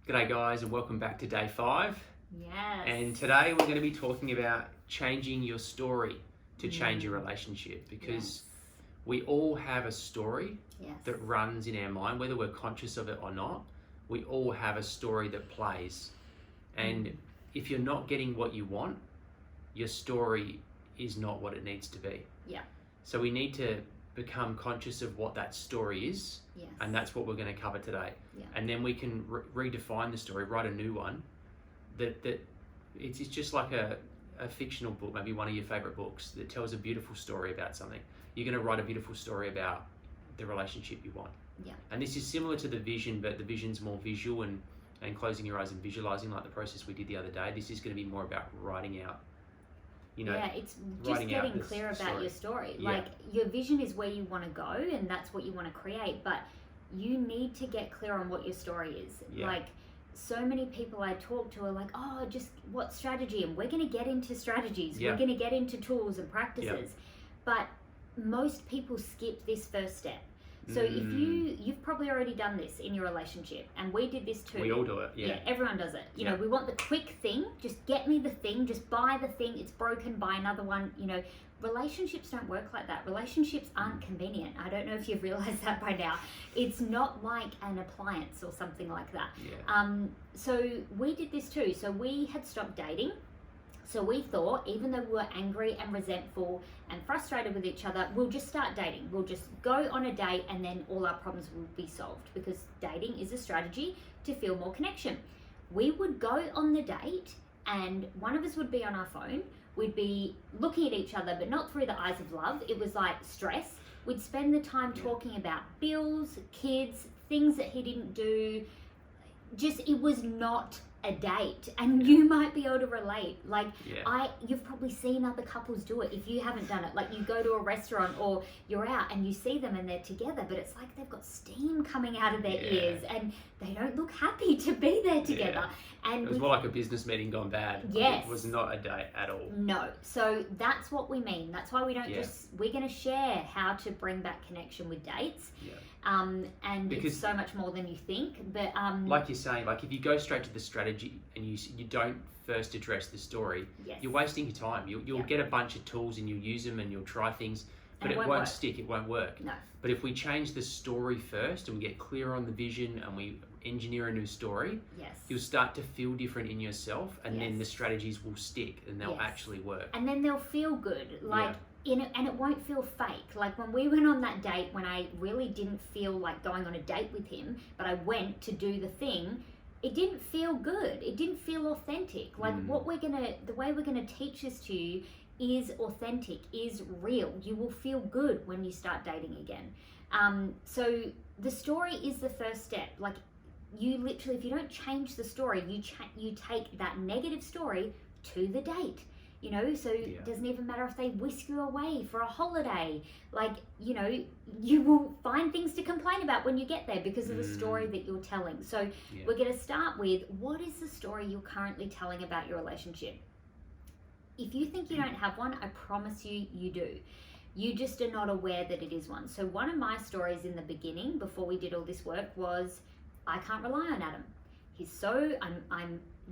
G'day guys, and welcome back to day 5. Yes. And today we're going to be talking about changing your story to change your relationship, because we all have a story that runs in our mind, whether we're conscious of it or not. We all have a story that plays, and if you're not getting what you want, your story is not what it needs to be. So we need to become conscious of what that story is, and that's what we're going to cover today. And then we can redefine the story, write a new one. That it's just like a fictional book, maybe one of your favorite books that tells a beautiful story about something. You're going to write a beautiful story about the relationship you want. And this is similar to the vision, but the vision's more visual and closing your eyes and visualizing, like the process we did the other day. This is going to be more about writing out. It's just getting clear about your story. Like, your vision is where you want to go, and that's what you want to create, but you need to get clear on what your story is. Like, so many people I talk to are like, oh, just what strategy? And we're going to get into strategies. We're going to get into tools and practices. But most people skip this first step. So if you've probably already done this in your relationship, and we did this too. We all do it, everyone does it. You know, we want the quick thing, just get me the thing, just buy the thing, it's broken, buy another one. You know, relationships don't work like that. Relationships aren't convenient. I don't know if you've realized that by now. It's not like an appliance or something like that. So we did this too. So we had stopped dating. So we thought, even though we were angry and resentful and frustrated with each other, we'll just start dating. We'll just go on a date, and then all our problems will be solved, because dating is a strategy to feel more connection. We would go on the date, and one of us would be on our phone. We'd be looking at each other, but not through the eyes of love. It was like stress. We'd spend the time talking about bills, kids, things that he didn't do. Just, it was not a date, and you might be able to relate. Like, you've probably seen other couples do it. If you haven't done it, like, you go to a restaurant or you're out and you see them and they're together, but it's like they've got steam coming out of their ears and they don't look happy to be there together. And it was more like a business meeting gone bad. It was not a date at all. No. So that's what we mean. That's why we don't we're going to share how to bring back connection with dates. And because it's so much more than you think. But like you're saying, like, if you go straight to the strategy and you don't first address the story, you're wasting your time. You'll get a bunch of tools and you'll use them and you'll try things, but it won't stick. It won't work. No. But if we change the story first and we get clear on the vision and we engineer a new story, you'll start to feel different in yourself, and then the strategies will stick and they'll actually work. And then they'll feel good. Like, and it won't feel fake. Like, when we went on that date, when I really didn't feel like going on a date with him, but I went to do the thing, it didn't feel good. It didn't feel authentic. Like, the way we're gonna teach this to you is authentic, is real. You will feel good when you start dating again. So the story is the first step. Like, you literally, if you don't change the story, you take that negative story to the date. You know, so it doesn't even matter if they whisk you away for a holiday. Like, you know, you will find things to complain about when you get there because of the story that you're telling. So we're going to start with, what is the story you're currently telling about your relationship? If you think you don't have one, I promise you, you do. You just are not aware that it is one. So one of my stories in the beginning, before we did all this work, was, I can't rely on Adam.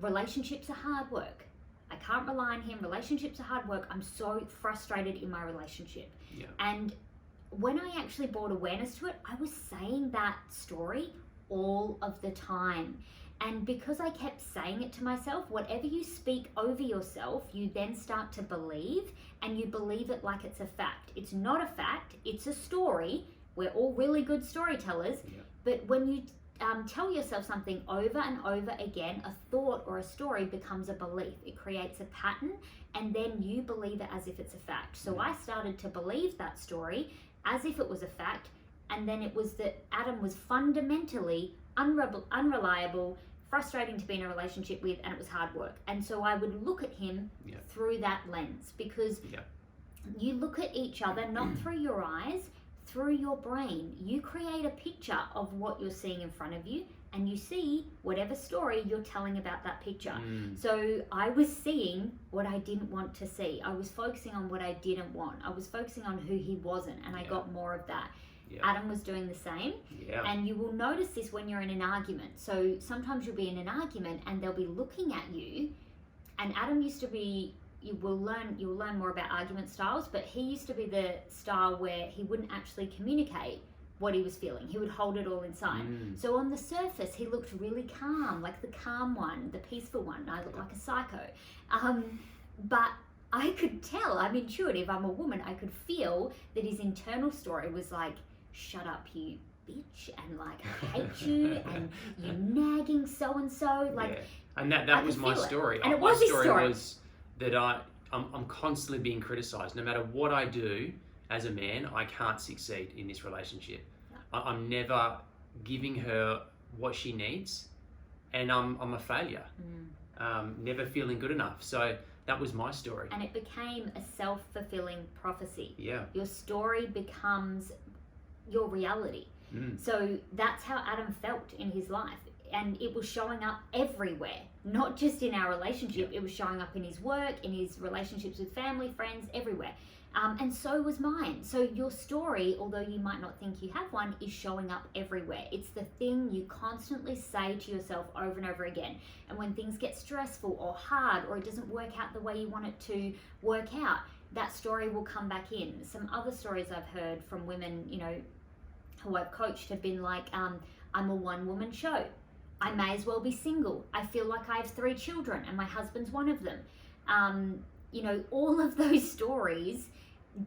Relationships are hard work. I can't rely on him. Relationships are hard work. I'm so frustrated in my relationship. And when I actually brought awareness to it, I was saying that story all of the time. And because I kept saying it to myself, whatever you speak over yourself, you then start to believe, and you believe it like it's a fact. It's not a fact. It's a story. We're all really good storytellers. But when you tell yourself something over and over again, a thought or a story becomes a belief. It creates a pattern, and then you believe it as if it's a fact. So I started to believe that story as if it was a fact, and then it was that Adam was fundamentally unreliable, frustrating to be in a relationship with, and it was hard work. And so I would look at him through that lens, because you look at each other not through your eyes, through your brain. You create a picture of what you're seeing in front of you, and you see whatever story you're telling about that picture. So I was seeing what I didn't want to see. I was focusing on what I didn't want. I was focusing on who he wasn't, and I got more of that. Adam was doing the same. And you will notice this when you're in an argument. So sometimes you'll be in an argument and they'll be looking at you, and Adam used to be, you'll learn more about argument styles, but he used to be the style where he wouldn't actually communicate what he was feeling. He would hold it all inside. So on the surface, he looked really calm, like the calm one, the peaceful one. I look like a psycho. But I could tell, I'm intuitive, I'm a woman, I could feel that his internal story was like, shut up, you bitch, and like, I hate you, and you nagging so-and-so. Like, and that was my story. And it was his story. Was that I'm constantly being criticized. No matter what I do as a man, I can't succeed in this relationship. I'm never giving her what she needs, and I'm a failure. Never feeling good enough. So that was my story. And it became a self-fulfilling prophecy. Yeah. Your story becomes your reality. So that's how Adam felt in his life. And it was showing up everywhere, not just in our relationship. It was showing up in his work, in his relationships with family, friends, everywhere. And so was mine. So your story, although you might not think you have one, is showing up everywhere. It's the thing you constantly say to yourself over and over again. And when things get stressful or hard, or it doesn't work out the way you want it to work out, that story will come back in. Some other stories I've heard from women, who I've coached have been like, I'm a one-woman show. I may as well be single. I feel like I have 3 children and my husband's one of them. All of those stories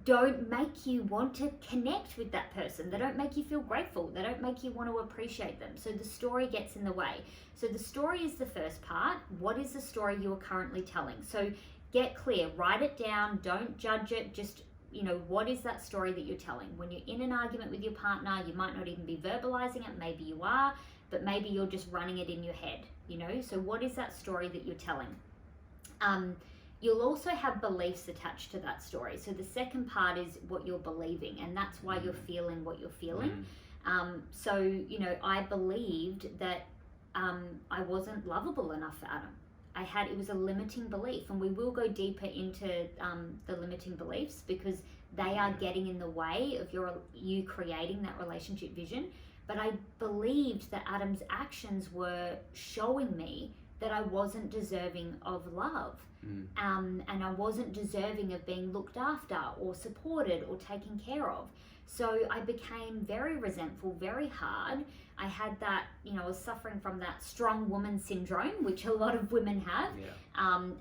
don't make you want to connect with that person. They don't make you feel grateful. They don't make you want to appreciate them. So the story gets in the way. So the story is the first part. What is the story you are currently telling? So get clear, write it down, don't judge it, just what is that story that you're telling? When you're in an argument with your partner, you might not even be verbalizing it, maybe you are, but maybe you're just running it in your head, So what is that story that you're telling? You'll also have beliefs attached to that story. So the second part is what you're believing, and that's why you're feeling what you're feeling. I believed that I wasn't lovable enough for Adam. It was a limiting belief, and we will go deeper into the limiting beliefs because they are getting in the way of you creating that relationship vision. But I believed that Adam's actions were showing me that I wasn't deserving of love. And I wasn't deserving of being looked after or supported or taken care of. So I became very resentful, very hard. I had that, I was suffering from that strong woman syndrome, which a lot of women have.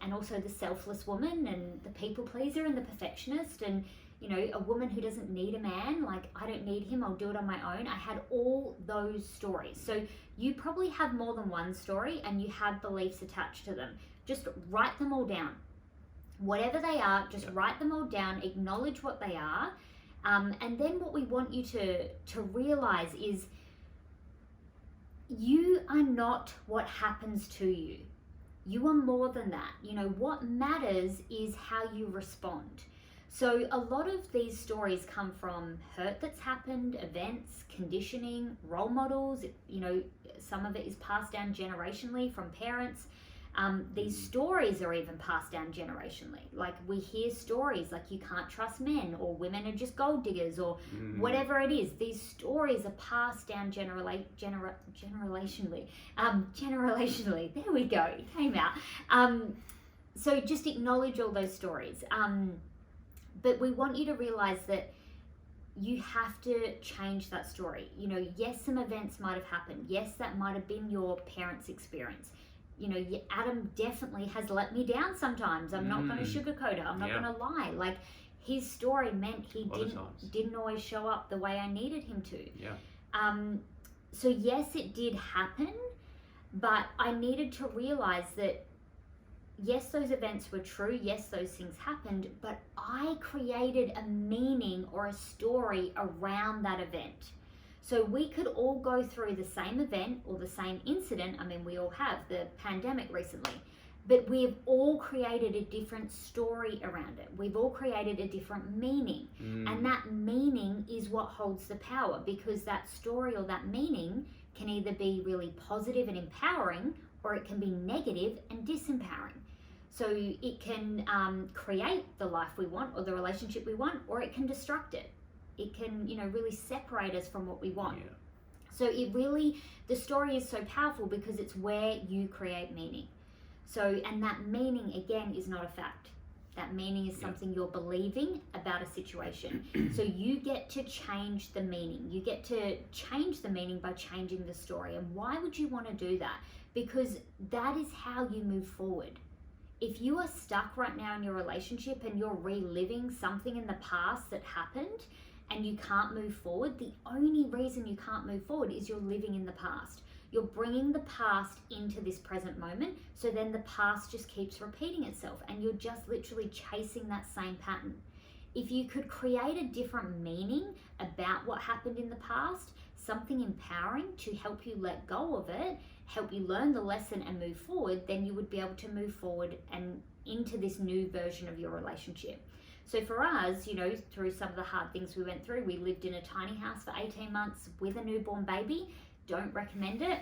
And also the selfless woman and the people pleaser and the perfectionist and, a woman who doesn't need a man, like, I don't need him, I'll do it on my own. I had all those stories. So you probably have more than one story and you have beliefs attached to them. Just write them all down. Whatever they are, just write them all down, acknowledge what they are. And then what we want you to realize is you are not what happens to you. You are more than that. What matters is how you respond. So a lot of these stories come from hurt that's happened, events, conditioning, role models. Some of it is passed down generationally from parents. These stories are even passed down generationally. Like we hear stories like you can't trust men, or women are just gold diggers, or whatever it is. These stories are passed down generationally. Generationally. There we go. It came out. So just acknowledge all those stories. But we want you to realize that you have to change that story. Yes, some events might have happened. Yes, that might have been your parents' experience. Adam definitely has let me down sometimes. I'm not going to sugarcoat it. I'm not going to lie. Like, his story meant he didn't always show up the way I needed him to. So yes, it did happen, but I needed to realize that yes, those events were true. Yes, those things happened, but I created a meaning or a story around that event. So we could all go through the same event or the same incident. I mean, we all have the pandemic recently, but we've all created a different story around it. We've all created a different meaning. And that meaning is what holds the power, because that story or that meaning can either be really positive and empowering, or it can be negative and disempowering. So it can create the life we want or the relationship we want, or it can destruct it. It can, really separate us from what we want. So the story is so powerful because it's where you create meaning. So, and that meaning, again, is not a fact. That meaning is something you're believing about a situation. So you get to change the meaning. You get to change the meaning by changing the story. And why would you want to do that? Because that is how you move forward. If you are stuck right now in your relationship and you're reliving something in the past that happened and you can't move forward, the only reason you can't move forward is you're living in the past. You're bringing the past into this present moment, so then the past just keeps repeating itself and you're just literally chasing that same pattern. If you could create a different meaning about what happened in the past, something empowering to help you let go of it, help you learn the lesson and move forward, then you would be able to move forward and into this new version of your relationship. So for us, through some of the hard things we went through, we lived in a tiny house for 18 months with a newborn baby. Don't recommend it.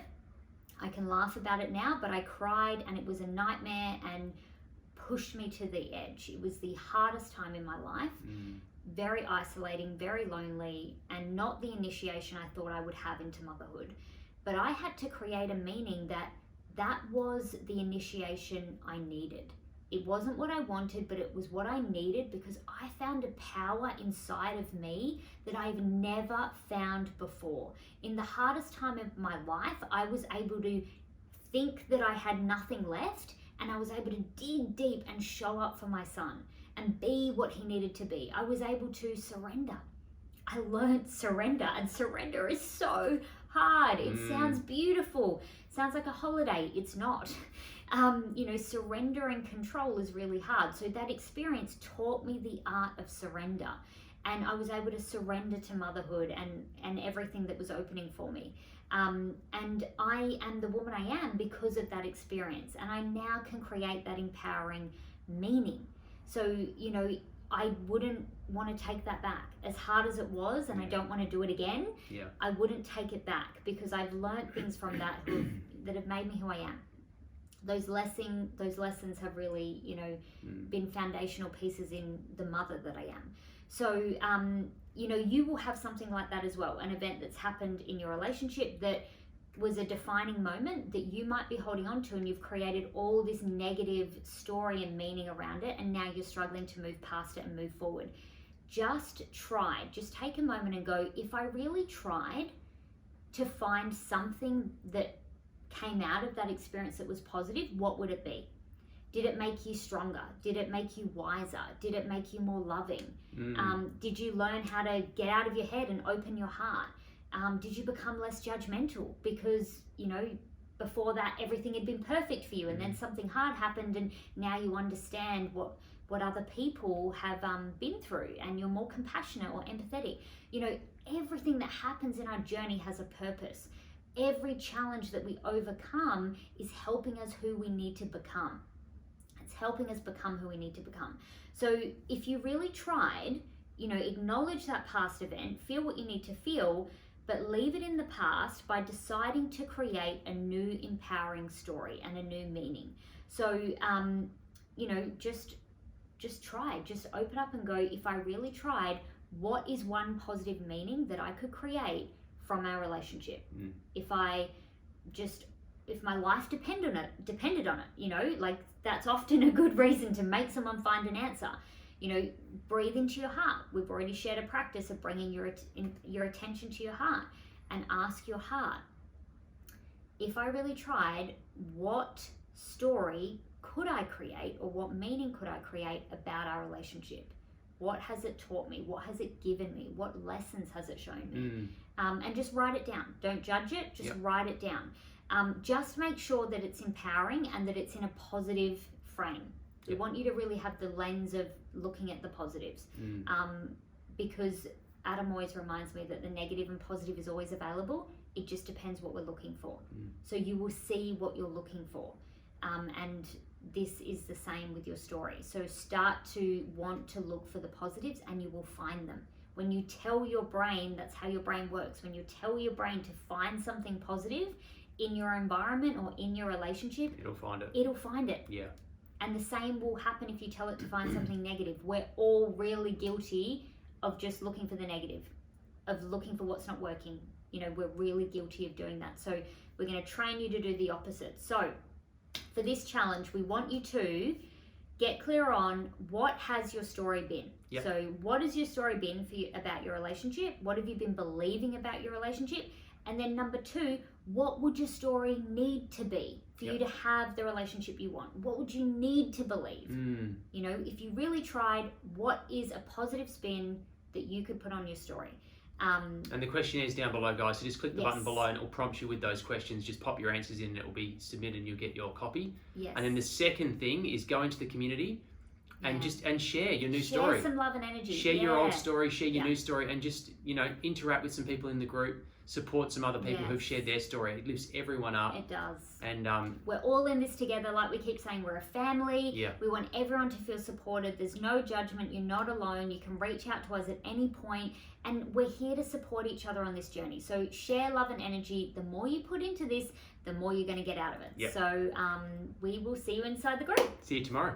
I can laugh about it now, but I cried and it was a nightmare and pushed me to the edge. It was the hardest time in my life. Very isolating, very lonely, and not the initiation I thought I would have into motherhood. But I had to create a meaning that was the initiation I needed. It wasn't what I wanted, but it was what I needed because I found a power inside of me that I've never found before. In the hardest time of my life, I was able to think that I had nothing left, and I was able to dig deep and show up for my son and be what he needed to be. I was able to surrender. I learned surrender, and surrender is so hard. It sounds beautiful. Sounds like a holiday. It's not. Surrender and control is really hard. So that experience taught me the art of surrender. And I was able to surrender to motherhood and everything that was opening for me. And I am the woman I am because of that experience. And I now can create that empowering meaning. So, I wouldn't want to take that back. As hard as it was, and I don't want to do it again, I wouldn't take it back because I've learned things from that that have made me who I am. Those lessons have really, been foundational pieces in the mother that I am. So, you will have something like that as well, an event that's happened in your relationship that was a defining moment that you might be holding on to, and you've created all this negative story and meaning around it, and now you're struggling to move past it and move forward. Just take a moment and go, if I really tried to find something that came out of that experience that was positive, what would it be? Did it make you stronger? Did it make you wiser? Did it make you more loving? Did you learn how to get out of your head and open your heart? Did you become less judgmental because, before that everything had been perfect for you, and then something hard happened and now you understand what other people have been through, and you're more compassionate or empathetic. Everything that happens in our journey has a purpose. Every challenge that we overcome is helping us who we need to become. It's helping us become who we need to become. So if you really tried, acknowledge that past event, feel what you need to feel, but leave it in the past by deciding to create a new empowering story and a new meaning. So, just try, just open up and go, if I really tried, what is one positive meaning that I could create from our relationship? If my life depended on it, that's often a good reason to make someone find an answer. Breathe into your heart. We've already shared a practice of bringing your attention to your heart, and ask your heart, if I really tried, what story could I create, or what meaning could I create about our relationship? What has it taught me? What has it given me? What lessons has it shown me? And just write it down. Don't judge it, just write it down. Just make sure that it's empowering and that it's in a positive frame. We want you to really have the lens of looking at the positives, because Adam always reminds me that the negative and positive is always available. It just depends what we're looking for. So you will see what you're looking for. And this is the same with your story. So start to want to look for the positives, and you will find them. When you tell your brain, that's how your brain works. When you tell your brain to find something positive in your environment or in your relationship, it'll find it. Yeah. And the same will happen if you tell it to find something negative. We're all really guilty of just looking for the negative, of looking for what's not working. You know, we're really guilty of doing that. So we're going to train you to do the opposite. So for this challenge, we want you to get clear on what has your story been. Yep. So what has your story been for you about your relationship? What have you been believing about your relationship? And then number 2, what would your story need to be for you to have the relationship you want? What would you need to believe? You know, if you really tried, what is a positive spin that you could put on your story? And the questionnaire is down below, guys. So just click the button below and it will prompt you with those questions. Just pop your answers in and it will be submitted and you'll get your copy. Yes. And then the second thing is go into the community and share your new story. Share some love and energy. Share your old story, share your new story, and just, you know, interact with some people in the group. Support some other people who've shared their story. It lifts everyone up. It does. And we're all in this together. Like we keep saying, we're a family. Yeah. We want everyone to feel supported. There's no judgment. You're not alone. You can reach out to us at any point. And we're here to support each other on this journey. So share love and energy. The more you put into this, the more you're going to get out of it. Yep. So we will see you inside the group. See you tomorrow.